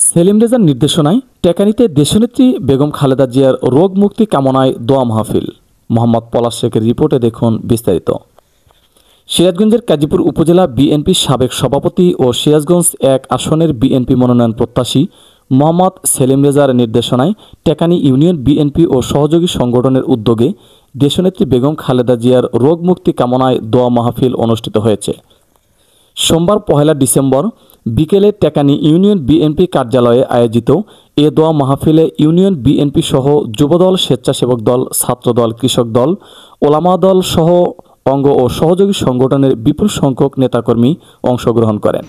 সেলিম রেজার নির্দেশনায় টেকানীতে দেশনেত্রী বেগম খালেদা জিয়ার রোগ মুক্তি কামনায় দোয়া মাহফিল। মোহাম্মদ পলাশ শেখের রিপোর্টে দেখুন বিস্তারিত। সিরাজগঞ্জের কাজীপুর উপজেলা বিএনপির সাবেক সভাপতি ও সিরাজগঞ্জ ১ আসনের বিএনপি মনোনয়ন প্রত্যাশী মোহাম্মদ সেলিম রেজার নির্দেশনায় টেকানী ইউনিয়ন বিএনপি ও সহযোগী সংগঠনের উদ্যোগে দেশনেত্রী বেগম খালেদা জিয়ার রোগ মুক্তি কামনায় দোয়া মাহফিল অনুষ্ঠিত হয়েছে। সোমবার ১ ডিসেম্বর বিকেলে টেকানী ইউনিয়ন বিএনপি কার্যালয়ে আয়োজিত এ দোয়া মাহফিলে ইউনিয়ন বিএনপি সহ যুবদল, স্বেচ্ছাসেবক দল, ছাত্রদল, কৃষক দল, ওলামা দল সহ অঙ্গ ও সহযোগী সংগঠনের বিপুল সংখ্যক নেতাকর্মী অংশগ্রহণ করেন।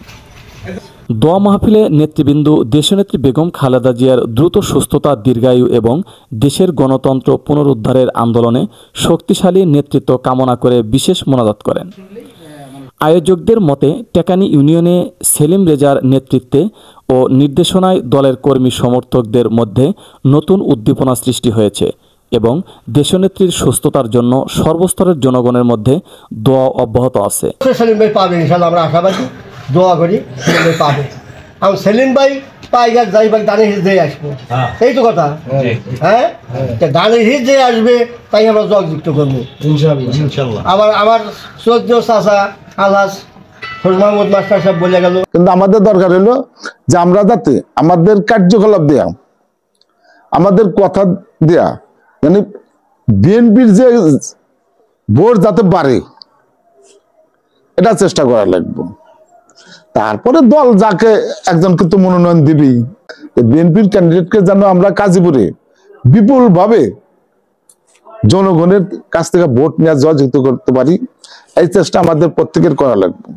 দোয়া মাহফিলে নেতৃবৃন্দ দেশনেত্রী বেগম খালেদা জিয়ার দ্রুত সুস্থতা, দীর্ঘায়ু এবং দেশের গণতন্ত্র পুনরুদ্ধারের আন্দোলনে শক্তিশালী নেতৃত্ব কামনা করে বিশেষ মোনাজাত করেন। আয়োজকদের মতে টেকানী ইউনিয়নে সেলিম রেজার নেতৃত্বে ও নির্দেশনায় দলের কর্মী সমর্থকদের মধ্যে নতুন উদ্দীপনা সৃষ্টি হয়েছে এবং দেশনেত্রীর সুস্থতার জন্য সর্বস্তরের জনগণের মধ্যে দোয়া অব্যাহত আছে। সেলিম ভাই পাবে ইনশাআল্লাহ, আমরা আশাবাদী, দোয়া করি সেলিম ভাই পাবে। আমি সেলিম ভাই পাইগার যাই ভাই দানের হিস দিয়ে আসবো, এই তো কথা। হ্যাঁ, দানের হিস দিয়ে আসবে তাই আমরা যোগযুক্ত করবো ইনশাআল্লাহ। আবার আমার সদ্য চাচা আলহাজ মোহাম্মদ মাস্টার সাহেব বলে গেল, কিন্তু আমাদের দরকার হলো যে আমরা যাতে আমাদের কার্যকলাপ দেয়া, আমাদের কথা দেয়া, মানে বিএনপির যে ভোট যাতে বাড়ে এটা চেষ্টা করা লাগবে। তারপরে দল যাকে একজন কিন্তু মনোনয়ন দিবেই, বিএনপির ক্যান্ডিডেটকে যেন আমরা কাজীপুরে বিপুল ভাবে জনগণের কাছ থেকে ভোট নিয়ে জয়যুক্ত করতে পারি, এই চেষ্টা আমাদের প্রত্যেকের করা লাগবে।